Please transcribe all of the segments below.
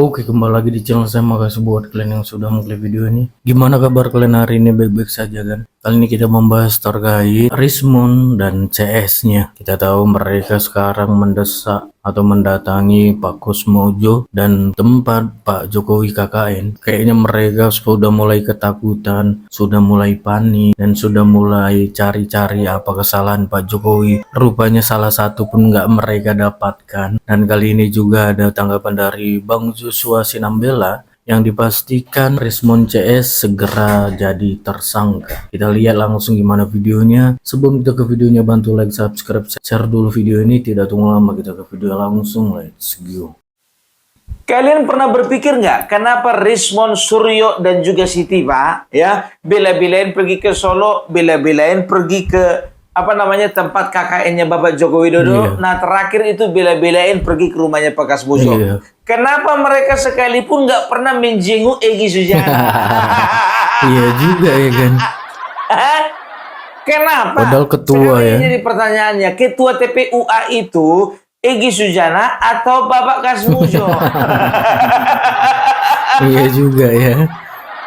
Oke, kembali lagi di channel saya. Makasih buat kalian yang sudah mengklik video ini. Gimana kabar kalian hari ini? Baik-baik saja kan? Kali ini kita membahas terkait Rismon dan CS-nya. Kita tahu mereka sekarang mendesak atau mendatangi Pak Kusmojo dan tempat Pak Jokowi KKN. Kayaknya mereka sudah mulai ketakutan, sudah mulai panik, dan sudah mulai cari-cari apa kesalahan Pak Jokowi. Rupanya salah satu pun nggak mereka dapatkan. Dan kali ini juga ada tanggapan dari Bang Joshua Sinambela yang dipastikan Rismon CS segera jadi tersangka. Kita lihat langsung gimana videonya. Sebelum kita ke videonya, bantu like, subscribe, share dulu video ini. Tidak tunggu lama, kita ke video langsung. Let's go. Kalian pernah berpikir nggak kenapa Rismon, Suryo dan juga Siti, Pak, ya, bela-belain pergi ke Solo, bela-belain pergi ke tempat KKN-nya Bapak Joko Widodo. Nah, terakhir itu bela-belain pergi ke rumahnya Pak Kasmujo. Kenapa mereka sekalipun nggak pernah menjenguk Egy Sujana? Iya juga ya kan. Kenapa? Padahal ketua ya. Jadi pertanyaannya, ketua TPUA itu Egy Sujana atau Bapak Kasmujo? Iya juga ya.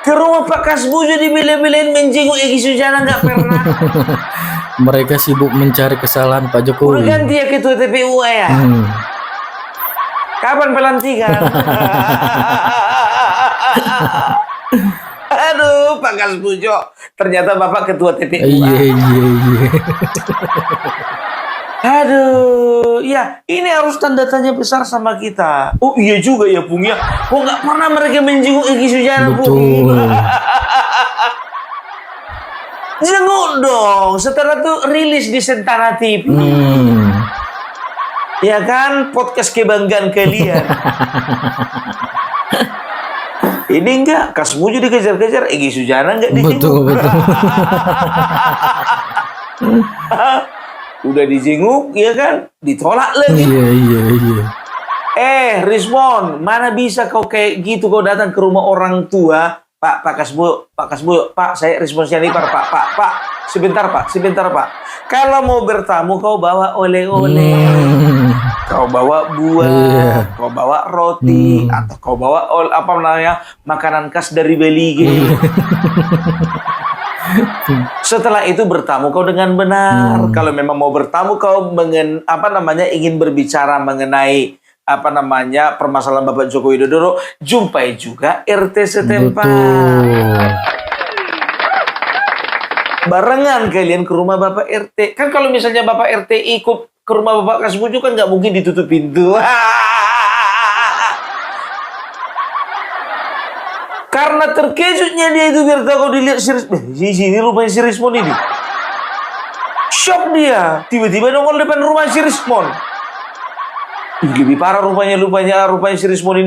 Ke rumah Pak Kasmujo dibela-belain menjenguk Egy Sujana nggak pernah. Mereka sibuk mencari kesalahan Pak Jokowi. Udah ganti ya ketua TPUA ya. Kapan pelantikan? Aduh, Pak Kasmujo. Ternyata Bapak ketua TPUA. Iya. Aduh, ya ini harus tanda tanya besar sama kita. Oh iya juga ya, Bung ya. Kok nggak pernah mereka menjenguk Egy Sujana, Bung? Jenguk dong. Setelah itu rilis di Sentana TV. Ya kan, podcast kebanggaan kalian. Ini enggak, Kasmujo dikejar-kejar, Egy Sujana enggak dijenguk. Betul. Udah dijenguk, ya kan? Ditolak lagi. Iya. Rismon, mana bisa kau kayak gitu, kau datang ke rumah orang tua. Pak Kasmujo, Pak, saya Rismon Sianipar, Pak, sebentar Pak. Kalau mau bertamu kau bawa oleh-oleh, kau bawa buah, kau bawa roti, atau kau bawa makanan khas dari Belige. Setelah itu bertamu kau dengan benar. Kalau memang mau bertamu kau ingin berbicara mengenai permasalahan Bapak Joko Widodo, jumpai juga RT setempat. Barengan kalian ke rumah Bapak RT. Kan kalau misalnya Bapak RT ikut ke rumah Bapak Kasmujo kan nggak mungkin ditutup pintu. Karena terkejutnya dia itu, biar tahu kau dilihat sini rupanya si Rismon ini. Shock dia, tiba-tiba nongol depan rumah si Rismon. Lebih parah rupanya si Rismon ini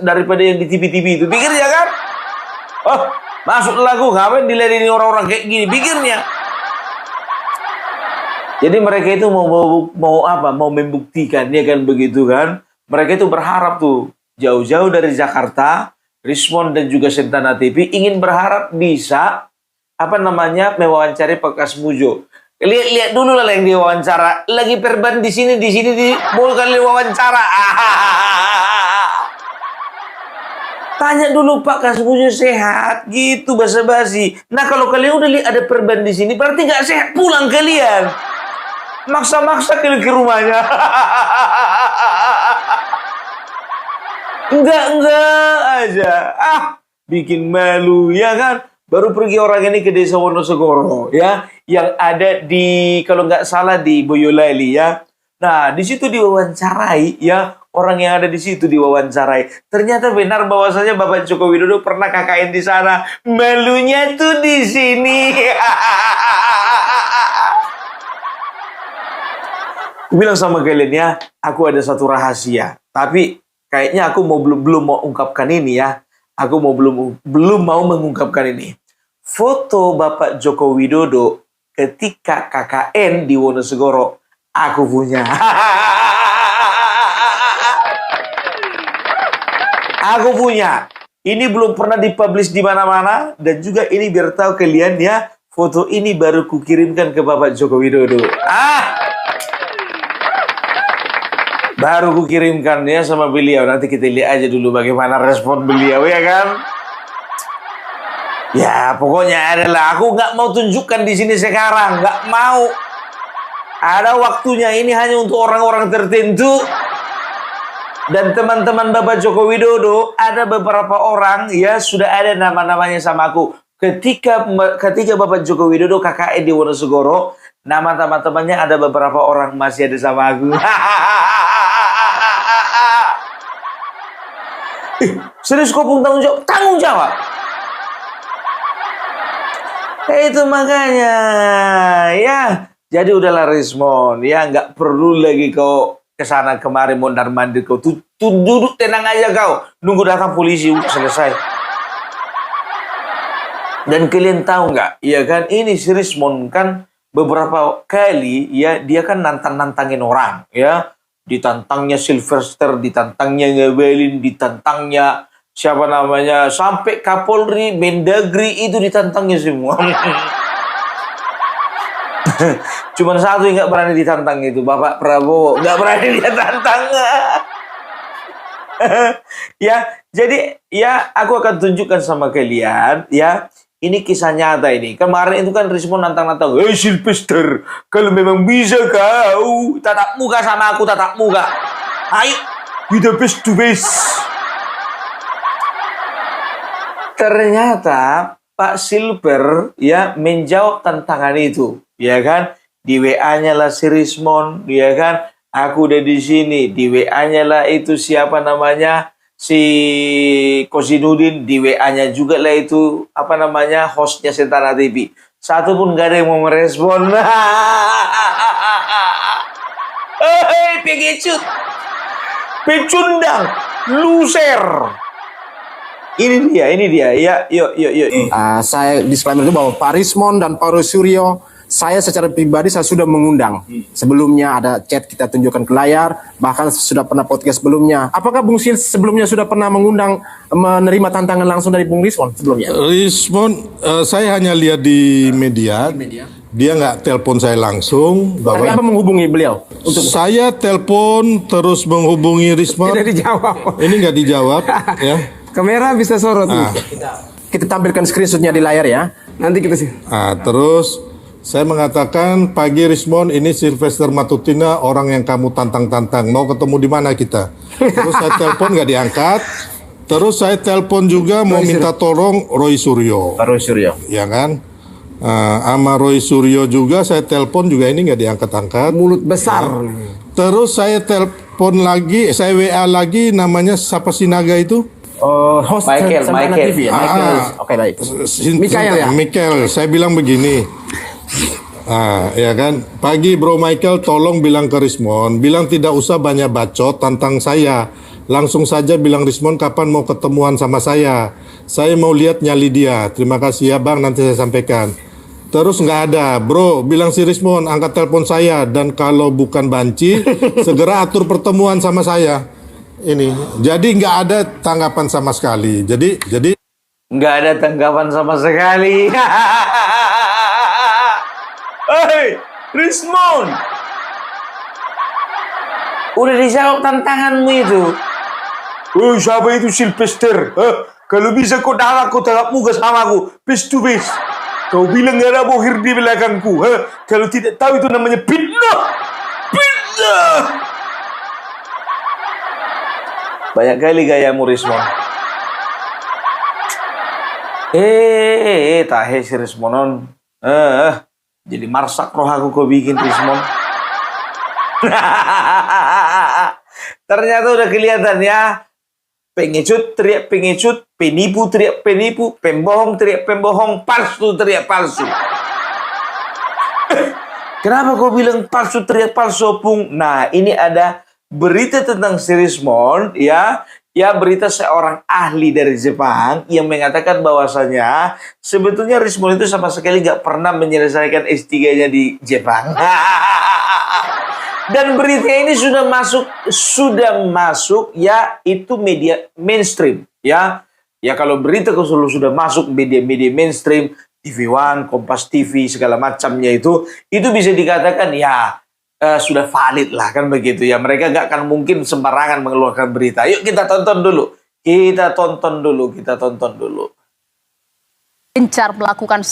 daripada yang di TV-TV itu. Pikirnya kan? Oh, masuk lagu, ngapain dilihat ini orang-orang kayak gini? Pikirnya. Jadi mereka itu mau membuktikan, ya kan begitu kan? Mereka itu berharap tuh jauh-jauh dari Jakarta, Rismon dan juga Sentana TV ingin berharap bisa mewawancari Pak Kasmujo. Lihat dulu lah yang diwawancara. Lagi perban di sini mau kali wawancara. Tanya dulu Pak Kasmujo sehat gitu, basa-basi. Nah kalau kalian udah lihat ada perban di sini, berarti nggak sehat, pulang kalian. Maksa-maksa kalian ke rumahnya. Enggak aja. Bikin malu ya kan. Baru pergi orang ini ke desa Wonosegoro ya, yang ada di, kalau nggak salah, di Boyolali ya. Nah, di situ diwawancarai ya, orang yang ada di situ diwawancarai. Ternyata benar bahwasanya Bapak Joko Widodo pernah KKN di sana. Malunya tuh di sini. Aku bilang sama kalian ya, aku ada satu rahasia. Tapi kayaknya aku belum mau ungkapkan ini ya. Aku belum mau mengungkapkan ini. Foto Bapak Joko Widodo ketika KKN di Wonosegoro aku punya. Aku punya. Ini belum pernah dipublish di mana-mana, dan juga ini biar tahu kalian ya, foto ini baru kukirimkan ke Bapak Joko Widodo. Baru ku kirimkannya sama beliau. Nanti kita lihat aja dulu bagaimana respon beliau, ya kan? Ya, pokoknya adalah aku nggak mau tunjukkan di sini sekarang, nggak mau. Ada waktunya, ini hanya untuk orang-orang tertentu. Dan teman-teman Bapak Joko Widodo, ada beberapa orang ya sudah ada nama-namanya sama aku. Ketika Bapak Joko Widodo KKN di Wonosegoro, nama teman-temannya ada beberapa orang masih ada sama aku. Serius kau pun tanggung jawab? Tanggung jawab. Itu makanya ya. Jadi udahlah Rismon, ya nggak perlu lagi kau kesana kemari mondar mandir kau. Duduk tenang aja kau, nunggu datang polisi selesai. Dan kalian tahu nggak? Ya kan ini si Rismon kan beberapa kali ya dia kan nantangin orang ya. Ditantangnya Sylvester, ditantangnya Ngabalin, ditantangnya siapa namanya, sampai Kapolri, Mendagri itu ditantangnya semua. Cuman satu yang nggak berani ditantang itu Bapak Prabowo, nggak berani dia tantang. Ya, jadi ya aku akan tunjukkan sama kalian ya. Ini kisah nyata ini. Kemarin itu kan Rismon nantang-nantang. Sylvester, kalau memang bisa kau tatap muka sama aku, tatap muka. Ayo, kita face to face. Ternyata Pak Silver ya menjawab tantangan itu, ya kan? Di WA-nya lah si Rismon, ya kan? Aku udah di sini. Di WA-nya lah itu siapa namanya? Si Kosinudin, di WA-nya juga lah itu apa namanya hostnya Sentana TV. Satu pun gak ada yang mau merespon. Hei, pengecut, pecundang, loser. Ini dia. Ya, yuk. Saya disclaimer dulu bahwa Pak Rismon dan Pak Roy-Suryo, saya secara pribadi saya sudah mengundang. Sebelumnya ada chat kita tunjukkan ke layar, bahkan sudah pernah podcast sebelumnya. Apakah Bung Sil sebelumnya sudah pernah mengundang, menerima tantangan langsung dari Bung Rismon sebelumnya? Rismon, saya hanya lihat di media. Dia nggak telepon saya langsung. Tapi apa menghubungi beliau? Saya telepon terus menghubungi Rismon. Tidak dijawab. Ini nggak dijawab, ya. Kamera bisa sorot nih. Kita tampilkan screenshotnya di layar ya. Nanti kita sih. Terus saya mengatakan, pagi Rismon, ini Sylvester Matutina, orang yang kamu tantang-tantang. Mau ketemu di mana kita? Terus saya telepon nggak diangkat. Terus saya telepon juga mau minta tolong Roy Suryo. Pak Roy-Suryo. Ya kan? Sama Roy Suryo juga saya telepon juga ini nggak diangkat-angkat. Mulut besar. Terus saya telepon lagi, saya WA lagi, namanya siapa si Naga itu? Host Michael. TV ya? Oke, baik. Mikael ya? Mikael, saya bilang begini. Ya kan, pagi Bro Michael, tolong bilang ke Rismon, bilang tidak usah banyak bacot tentang saya. Langsung saja bilang Rismon kapan mau ketemuan sama saya. Saya mau lihat nyali dia. Terima kasih ya Bang, nanti saya sampaikan. Terus nggak ada, Bro, bilang si Rismon angkat telepon saya, dan kalau bukan banci, segera atur pertemuan sama saya. Ini, jadi nggak ada tanggapan sama sekali. Jadi Nggak ada tanggapan sama sekali. Hei, Rismon, udah dijawab tantanganmu itu. Siapa itu Sylvester? Kalau bisa kau tatap muka sama aku, face to face. Kau bilang gak ada bohir di belakangku. Kalau tidak tahu itu namanya fitnah. Fitnah. Banyak kali gayamu Rismon. Tahe si Rismonon. Jadi marsak roh aku kau bikin Rismon. Ternyata udah kelihatan ya. Pengecut teriak pengecut, penipu teriak penipu, pembohong teriak pembohong, palsu teriak palsu. Kenapa kau bilang palsu teriak palsu, Pung? Nah, ini ada berita tentang si Rismon ya. Ya, berita seorang ahli dari Jepang yang mengatakan bahwasanya sebetulnya Rismon itu sama sekali nggak pernah menyelesaikan S3-nya di Jepang. Dan berita ini sudah masuk ya, itu media mainstream ya. Ya, kalau berita kalau sudah masuk media-media mainstream, TV One, Kompas TV segala macamnya itu bisa dikatakan ya sudah valid lah kan begitu ya. Mereka nggak akan mungkin sembarangan mengeluarkan berita. Yuk kita tonton dulu. Kita tonton dulu. Gencar melakukan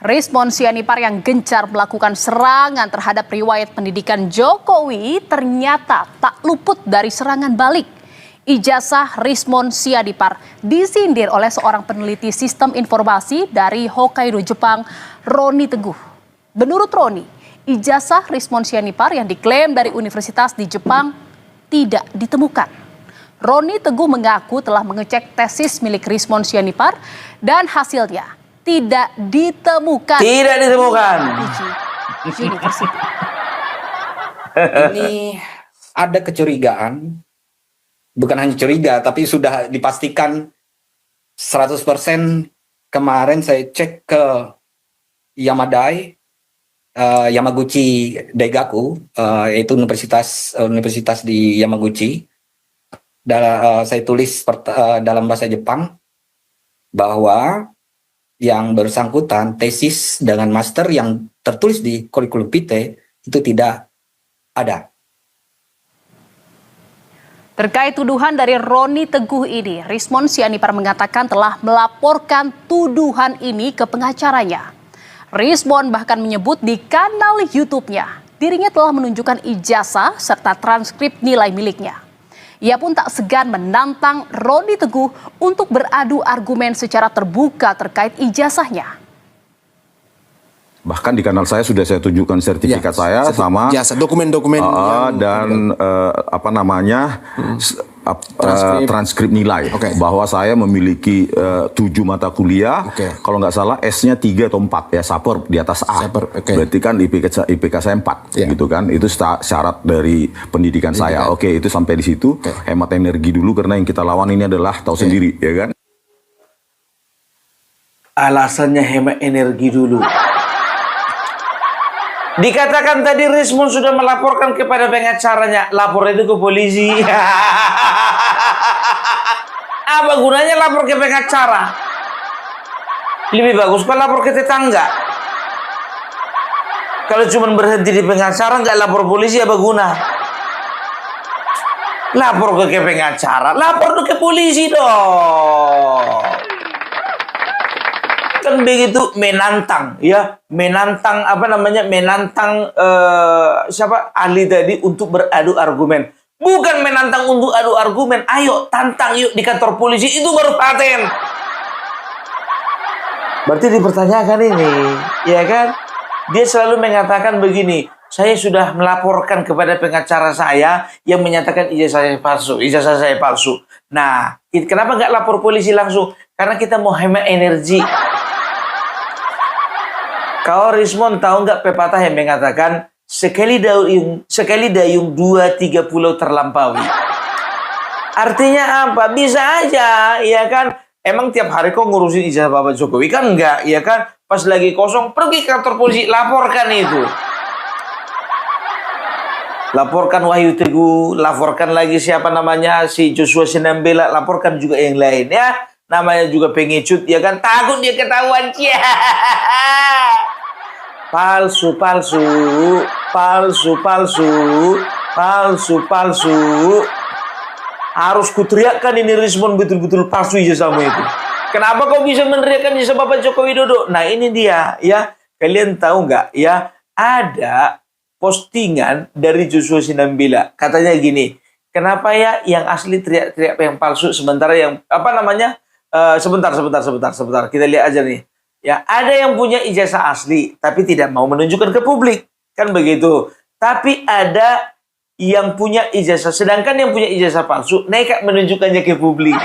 Rismon Sianipar yang gencar melakukan serangan terhadap riwayat pendidikan Jokowi ternyata tak luput dari serangan balik. Ijazah Rismon Sianipar disindir oleh seorang peneliti sistem informasi dari Hokkaido, Jepang, Roni Teguh. Menurut Roni, ijazah Rismon Sianipar yang diklaim dari universitas di Jepang tidak ditemukan. Roni Teguh mengaku telah mengecek tesis milik Rismon Sianipar dan hasilnya tidak ditemukan. Tidak ditemukan. University. Ini ada kecurigaan, bukan hanya curiga, tapi sudah dipastikan 100%. Kemarin saya cek ke Yamaguchi Daigaku, yaitu universitas di Yamaguchi. Saya tulis dalam bahasa Jepang bahwa yang bersangkutan tesis dengan master yang tertulis di kurikulum vitae itu tidak ada. Terkait tuduhan dari Roni Teguh ini, Rismon Sianipar mengatakan telah melaporkan tuduhan ini ke pengacaranya. Rismon bahkan menyebut di kanal YouTube-nya, dirinya telah menunjukkan ijazah serta transkrip nilai miliknya. Ia pun tak segan menantang Roni Teguh untuk beradu argumen secara terbuka terkait ijazahnya. Bahkan di kanal saya sudah saya tunjukkan sertifikat saya sama dokumen-dokumen dan transkrip nilai bahwa saya memiliki 7 mata kuliah, kalau nggak salah S-nya 3 atau 4 ya, saper di atas A. Berarti kan IPK saya 4 gitu kan. Itu syarat dari pendidikan saya. Itu sampai di situ. Hemat energi dulu karena yang kita lawan ini adalah tahu sendiri ya kan. Alasannya hemat energi dulu. Dikatakan tadi Rismon sudah melaporkan kepada pengacaranya. Lapor itu ke polisi. Apa gunanya lapor ke pengacara? Lebih bagus kan lapor ke tetangga. Kalau cuma berhenti di pengacara nggak lapor polisi, apa guna? Lapor ke pengacara, lapor ke polisi dong. Kan begitu, menantang siapa ahli tadi untuk beradu argumen, bukan menantang untuk adu argumen. Ayo tantang yuk di kantor polisi, itu baru paten. Berarti dipertanyakan ini, ya kan? Dia selalu mengatakan begini, saya sudah melaporkan kepada pengacara saya yang menyatakan ijazah saya palsu. Nah, kenapa nggak lapor polisi langsung? Karena kita mau hemat energi. Kau Rismon tahu nggak pepatah yang mengatakan sekali dayung 2-3 pulau terlampaui. Artinya apa? Bisa aja, ya kan? Emang tiap hari kau ngurusin ijazah Bapak Jokowi kan enggak, ya kan? Pas lagi kosong pergi ke kantor polisi, laporkan itu. Laporkan Wahyu Teguh, laporkan lagi siapa namanya si Joshua Sinambela, laporkan juga yang lain ya. Namanya juga pengecut, ya kan? Takut dia ketahuan. Palsu. Harus kuteriakkan ini Rismon betul-betul palsu ijazahmu itu. Kenapa kau bisa meneriakkan ijazah Bapak Joko Widodo? Nah ini dia ya. Kalian tahu nggak ya? Ada postingan dari Joshua Sinambela. Katanya gini. Kenapa ya yang asli teriak-teriak yang palsu, sementara yang sebentar. Kita lihat aja nih. Ya, ada yang punya ijazah asli tapi tidak mau menunjukkan ke publik, kan begitu. Tapi ada yang punya ijazah, sedangkan yang punya ijazah palsu nekat menunjukkannya ke publik.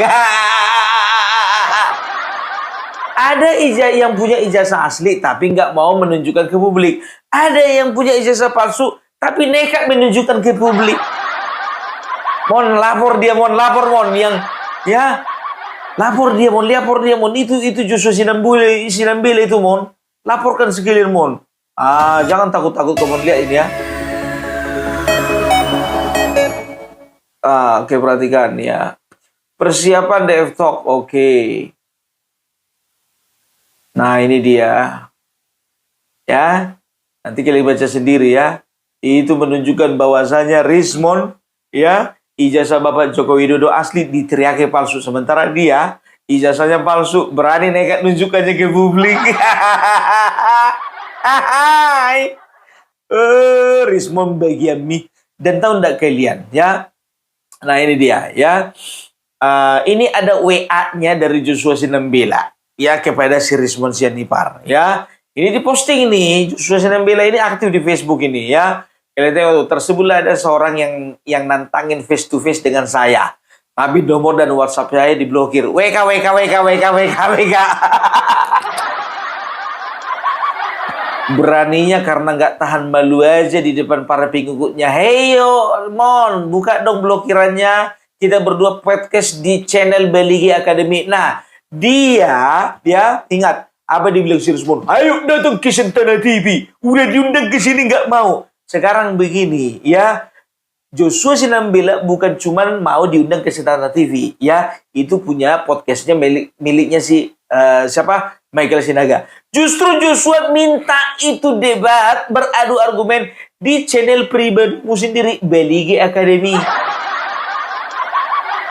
Ada yang punya ijazah asli tapi nggak mau menunjukkan ke publik. Ada yang punya ijazah palsu tapi nekat menunjukkan ke publik. Lapor yang ya. Lapor dia, Mon. Itu Joshua Sinambela itu, Mon. Laporkan sekalian, Mon. Jangan takut-takut kamu lihat ini ya. Oke, perhatikan ya. Persiapan DF Talk, oke. Nah, ini dia. Ya. Nanti kalian baca sendiri ya. itu menunjukkan bahwasanya Rismond, ya, ijazah Bapak Joko Widodo asli diteriaki palsu, sementara dia ijazahnya palsu, berani nekat nunjukannya ke publik. Rismond bagian mie. Dan tahu enggak kalian, ya? Nah ini dia, ya. Ini ada WA-nya dari Joshua Sinambela, ya, kepada si Rismond Sianipar, ya. Ini diposting ini, Joshua Sinambela ini aktif di Facebook ini, ya. Kalian tahu, tersebutlah ada seorang yang nantangin face to face dengan saya. Tapi nomor dan WhatsApp saya diblokir. WK. Beraninya karena nggak tahan malu aja di depan para pengikutnya. Heyo, Mon, buka dong blokirannya. Kita berdua podcast di channel Baligi Academy. Nah, dia ingat apa dibilang si Rismond? Ayo datang ke Sentana TV. Udah diundang ke sini nggak mau. Sekarang begini, ya. Joshua Sinambela bukan cuman mau diundang ke Sentana TV, ya. Itu punya podcastnya miliknya si siapa? Michael Sinaga. Justru Joshua minta itu debat, beradu argumen di channel pribadimu sendiri, Baligi Academy.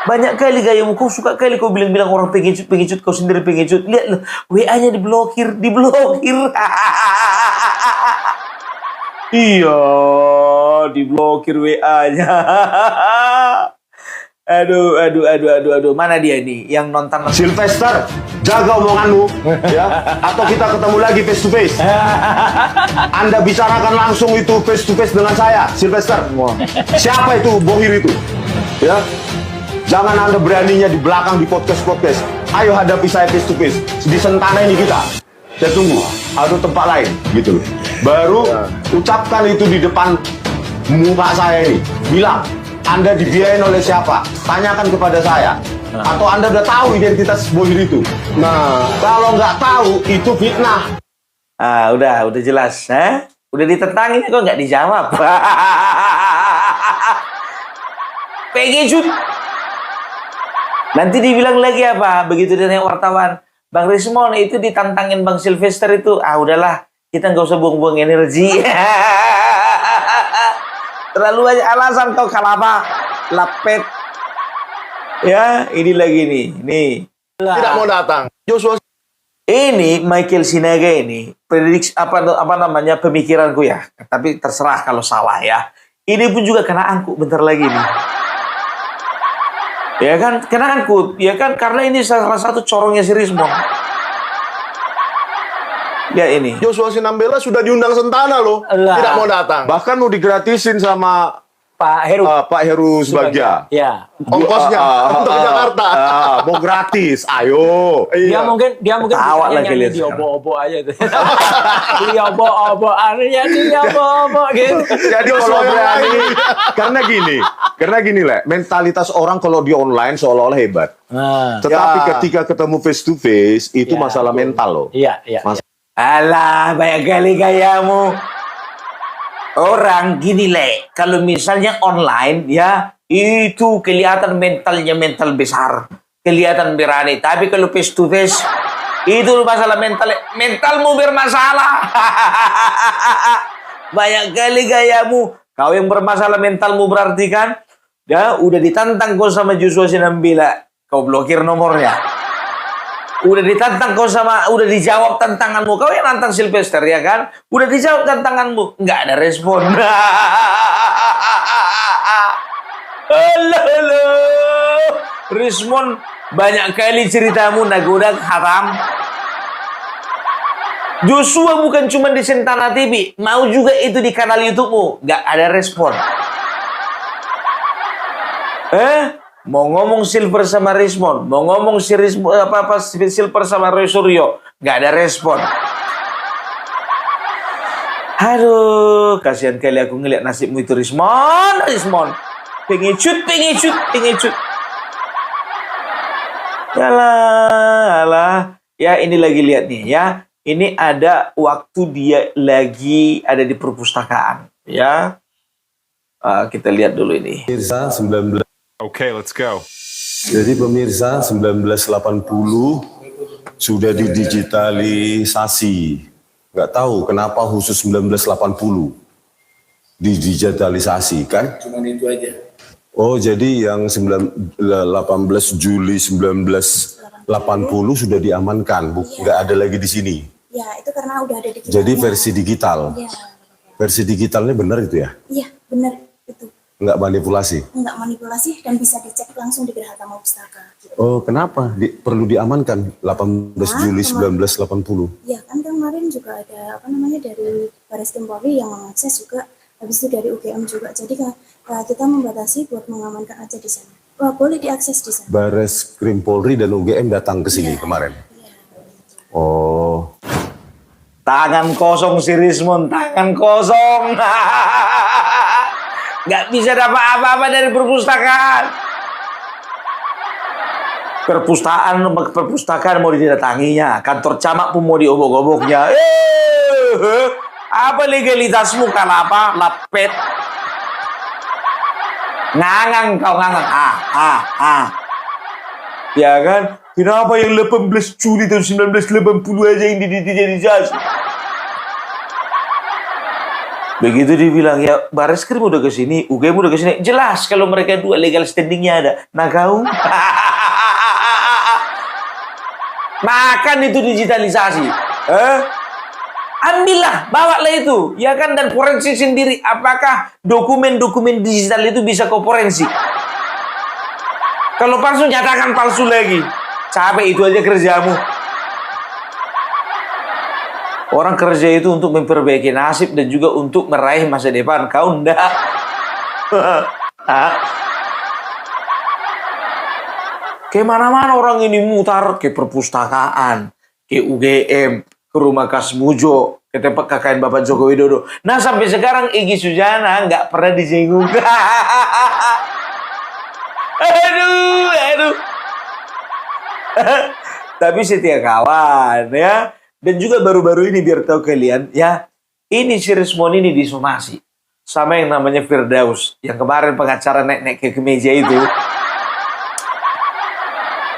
Banyak kali gayamu, kau suka kali kau bilang-bilang orang pengecut, kau sendiri pengecut. Lihat loh, WA-nya diblokir. Iya, diblokir WA-nya. Aduh. Mana dia nih yang nonton? Sylvester, jaga omonganmu, ya. Atau kita ketemu lagi face to face. Anda bicarakan langsung itu face to face dengan saya, Sylvester. Siapa itu bohir itu? Ya. Jangan Anda beraninya di belakang di podcast. Ayo hadapi saya face to face. Di Sentana ini kita. Saya tunggu atau tempat lain gitu loh. Baru ucapkan itu di depan muka saya ini. Bilang, Anda dibiayain oleh siapa? Tanyakan kepada saya. Atau Anda udah tahu identitas bohir itu? Nah, kalau nggak tahu, itu fitnah. Udah jelas, udah ditentangin kok nggak dijawab. Pengecut. Nanti dibilang lagi apa? Begitu ditanya wartawan, Bang Rismond itu ditantangin Bang Sylvester itu. Udahlah, kita nggak usah buang-buang energi. Terlalu banyak alasan kau kalapa lapet. Ya, ini lagi nih. Tidak mau datang. Joshua ini Michael Sinaga ini prediksi apa namanya pemikiranku ya. Tapi terserah kalau salah ya. Ini pun juga kena angkut bentar lagi nih. Ya kan, kena angkut. Ya kan, karena ini salah satu corongnya si Rismond. Lihat ini. Joshua Sinambela sudah diundang Sentana loh. Tidak mau datang. Bahkan mau digratisin sama Pak Heru Subagja. Ya. Ongkosnya untuk ke Jakarta. Mau gratis. Ayo. Dia mungkin tawa lagi lihat di obo-obo aja tuh. Di obo-obo gitu. Jadi kalau berani karena gini Le, mentalitas orang kalau di online seolah-olah hebat. Tetapi ketika ketemu face to face itu masalah mental loh. Iya. Alah, banyak kali gayamu. Orang gini Le, kalau misalnya online ya, itu kelihatan mental besar, kelihatan berani. Tapi kalau face to face, itu masalah mentalmu bermasalah. Banyak kali gayamu. Kau yang bermasalah mentalmu berarti kan, ya udah ditantang kau sama Joshua Sinambela, kau blokir nomornya. Udah ditantang kau udah dijawab tantanganmu. Kau yang nantang Sylvester ya kan? Udah dijawab tantanganmu, nggak ada respon. Halo. Rismond, banyak kali ceritamu nagoda haram. Joshua bukan cuma di Sentana TV, mau juga itu di kanal YouTube-mu, nggak ada respon. Mau ngomong Silver sama Rismond, mau ngomong si Silver sama Roy Suryo, nggak ada respon. Aduh, kasihan kali aku ngeliat nasibmu itu Rismond. Pengecut. Yalah. Ya, ini lagi lihat nih ya. Ini ada waktu dia lagi ada di perpustakaan, ya. Kita lihat dulu ini. Pemirsa 19. Oke, let's go. Jadi pemirsa 1980 sudah didigitalisasi. Nggak tahu kenapa khusus 1980. didigitalisasi kan? Cuma itu aja. Oh, jadi yang 18 Juli 1980 sudah diamankan, nggak ada lagi di sini. Ya, itu karena udah ada digital. Jadi versi digital. Iya. Versi digitalnya benar itu ya? Iya, benar itu. Nggak manipulasi? Nggak manipulasi dan bisa dicek langsung di Geraha Tama Pustaka. Oh, kenapa? Perlu diamankan 18 Juli 1980? Ya, kan kemarin juga ada dari Baris Krim Polri yang mengakses juga, habis itu dari UGM juga. Jadi kita membatasi buat mengamankan aja di sana. Boleh diakses di sana. Baris Krim Polri dan UGM datang ke sini kemarin? Oh. Tangan kosong si Rismon, tangan kosong. Nggak bisa dapat apa-apa dari perpustakaan. Perpustakaan mau didatanginya, kantor camat pun mau diobok-oboknya. Apa legalitasmu kalau apa? Lapet. Ngangang kau ngangang. Ya kan? Kenapa yang 18 Juli tahun 1980 aja yang didigitalisasi? Begitu dibilang, ya Baris Krim udah ke sini, UGM udah ke sini. Jelas kalau mereka dua legal standingnya ada. Nah kau? Makan itu digitalisasi. Ambillah, bawalah itu. Ya kan, dan forensik sendiri. Apakah dokumen-dokumen digital itu bisa kau forensik? Kalau palsu, nyatakan palsu lagi. Capek itu aja kerjamu. Orang kerja itu untuk memperbaiki nasib dan juga untuk meraih masa depan. Kau enggak. Kemana-mana orang ini mutar, ke perpustakaan, ke UGM, ke rumah Kasmujo, ke tempat KKN Bapak Joko Widodo. Nah sampai sekarang Egy Sujana nggak pernah disinggung. Aduh. Tapi setia kawan ya. Dan juga baru-baru ini biar tahu kalian ya, ini si Rismon ini disomasi sama yang namanya Firdaus, yang kemarin pengacara naik-naik ke meja itu.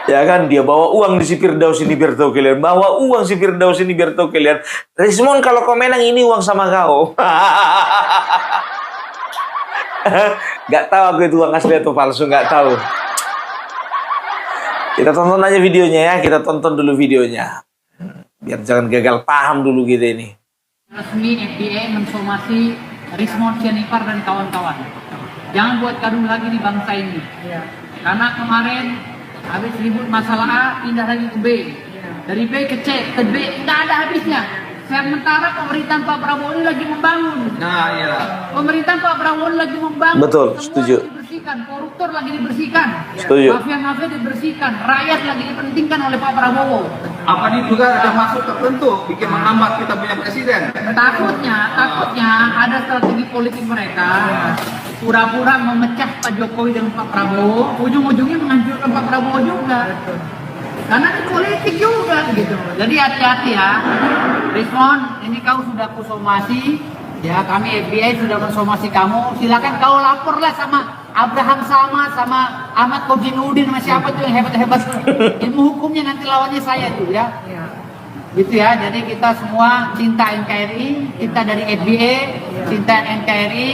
Ya kan, dia bawa uang di si Firdaus ini biar tahu kalian. Bawa uang si Firdaus ini biar tahu kalian. Rismon kalau kau menang ini uang sama kau. Gak tahu aku itu uang asli atau palsu, gak tahu. Kita tonton aja videonya ya, kita tonton dulu videonya. Biar jangan gagal paham dulu kita ini. Resmi FBI mensomasi Rismon Sianipar dan kawan-kawan. Jangan buat gaduh lagi di bangsa ini. Karena kemarin habis ribut masalah A, pindah lagi ke B. Dari B ke C, ke B, tidak ada habisnya. Sementara pemerintahan Pak Prabowo ini lagi membangun. Nah, iya. Pemerintahan Pak Prabowo lagi membangun. Betul, semua setuju. Dibersihkan, koruptor lagi dibersihkan. Setuju. Mafia-mafia dibersihkan, rakyat lagi dipentingkan oleh Pak Prabowo. Apa ini juga ada masuk tertentu bikin menghambat kita punya presiden? Takutnya ada strategi politik mereka. Pura-pura memecah Pak Jokowi dengan Pak Prabowo, ujung-ujungnya menghancurkan Pak Prabowo juga. Karena ini politik juga gitu. Jadi hati-hati ya. Rismon, ini kau sudah kusomasi. Ya, kami FBI sudah mensomasi kamu. Silakan kau laporlah sama Abraham sama Ahmad Kojinuddin, sama siapa tuh yang hebat-hebat. Ilmu hukumnya nanti lawannya saya tuh ya. Gitu ya. Jadi kita semua cinta NKRI, kita dari FBI, cinta NKRI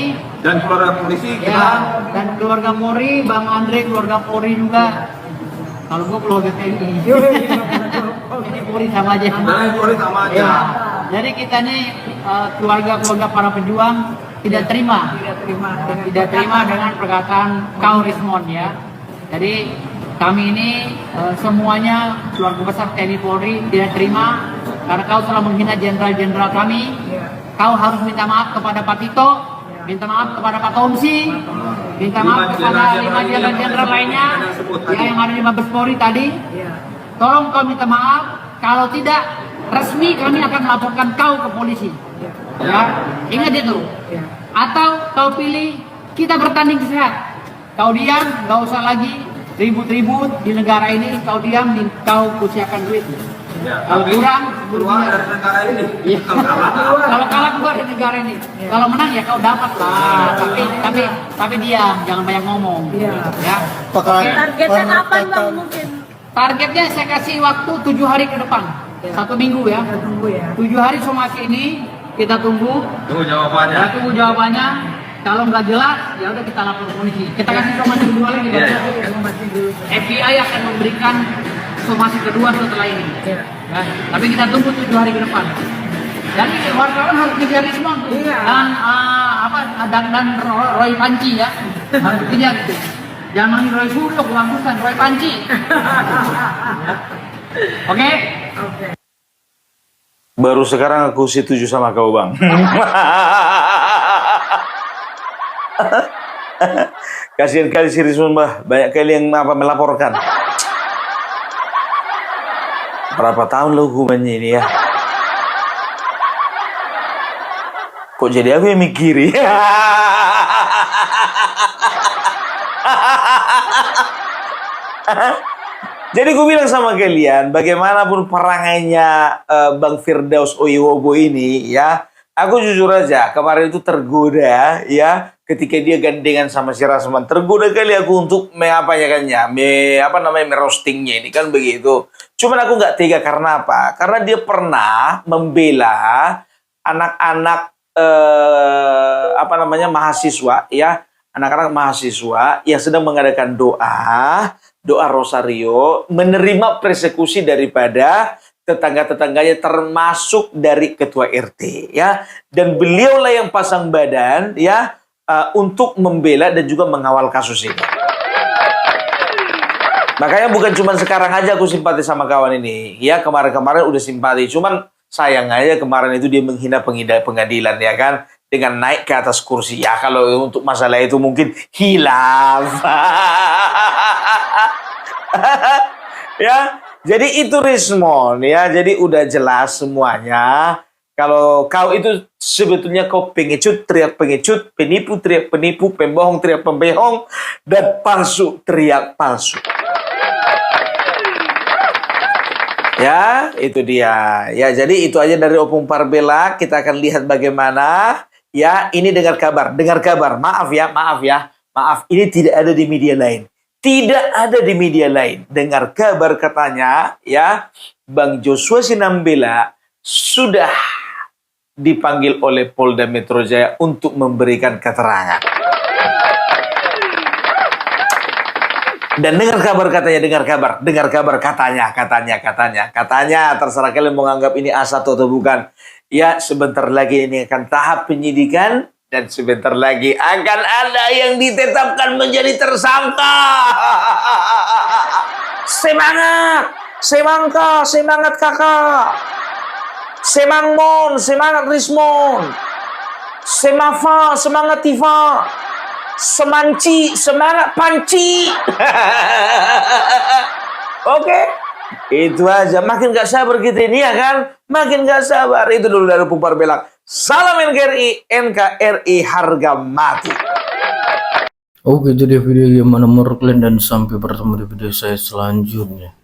Dan keluarga polisi kita. ya, dan keluarga Polri, Bang Andre keluarga Polri juga. Kalau gua keluarga TNI. Ini Polri sama aja. Polri sama aja. Ya. Jadi kita nih keluarga-keluarga para pejuang tidak terima dengan perkataan kau Rismon ya. Jadi kami ini semuanya keluarga besar TNI Polri tidak terima karena kau telah menghina jenderal-jenderal kami. Kau harus minta maaf kepada Pak Tito, minta maaf kepada Pak Tomsi, minta maaf kepada 5 jenderal lainnya yang ada di Mabes Polri tadi. Tolong kau minta maaf. Kalau tidak, resmi kami akan melaporkan kau ke polisi. Ya, ingat itu. Atau kau pilih kita bertanding sehat. Kau diam, nggak usah lagi ribut-ribut di negara ini. Kau diam, kau kusiakan duit. Kalau kurang, keluar dari negara ini. Ya. Kalau kalah keluar dari negara ini. Kalau menang ya kau dapat lah. Tapi diam, jangan banyak ngomong. Ya. Targetnya kapan Bang mungkin? Targetnya saya kasih waktu 7 hari ke depan. 1 minggu ya. 7 hari somasi ini kita tunggu. Tunggu jawabannya. Ya, tunggu jawabannya. Kalau nggak jelas, ya udah kita lapor polisi. Kita kasih somasi kedua lagi. FBI akan memberikan somasi kedua setelah ini. Nah, tapi kita tunggu 7 hari ke depan. Dan wartawan harus kejar Rismon dan Roy Panci ya, harus kejar gitu. Jangan Roy Suryo, bagusan Roy Panci. Oke? Baru sekarang aku setuju sama kau, Bang. Kasihan kali si Rismon, Bah. Banyak kali yang melaporkan. Berapa tahun lo hukumannya ini ya? Kok jadi aku yang mikiri? Jadi gue bilang sama kalian, bagaimanapun perangainya Bang Firdaus Oyowo ini, ya, aku jujur aja kemarin itu tergoda, ya, ketika dia gandengan sama si Rasman, tergoda kali aku untuk merostingnya ini kan begitu. Cuman aku nggak tega karena apa? Karena dia pernah membela anak-anak mahasiswa, ya, anak-anak mahasiswa yang sedang mengadakan doa rosario, menerima persekusi daripada tetangga-tetangganya termasuk dari ketua RT, ya, dan beliaulah yang pasang badan, ya, untuk membela dan juga mengawal kasus ini. Makanya bukan cuma sekarang aja aku simpati sama kawan ini, ya, kemarin-kemarin udah simpati, cuman sayang aja kemarin itu dia menghina pengadilan, ya kan, dengan naik ke atas kursi. Ya kalau untuk masalah itu mungkin hilaf. Ya, jadi itu Rismon, ya, jadi udah jelas semuanya. Kalau kau itu sebetulnya kau pengecut teriak pengecut, penipu teriak penipu, pembohong teriak pembohong, dan palsu teriak palsu. Ya, itu dia. Ya, jadi itu aja dari Opung Parbela. Kita akan lihat bagaimana. Ya, ini dengar kabar. Maaf ya. Ini tidak ada di media lain. Tidak ada di media lain. Dengar kabar katanya, ya, Bang Joshua Sinambela sudah dipanggil oleh Polda Metro Jaya untuk memberikan keterangan. Dan dengar kabar katanya, terserah kalian mau nganggap ini asat atau bukan. Ya, sebentar lagi ini akan tahap penyidikan dan sebentar lagi akan ada yang ditetapkan menjadi tersangka. Semangat kakak. Semangat Rismon. Semafa, semangat Tifa. Semanci, semangat Panci. Oke, itu aja. Makin gak sabar kita ini, ya kan? Makin gak sabar. Itu dulu dari Opung Parbela. Salam NKRI harga mati. Oke, itu dia video gimana menurut kalian, dan sampai bertemu di video saya selanjutnya.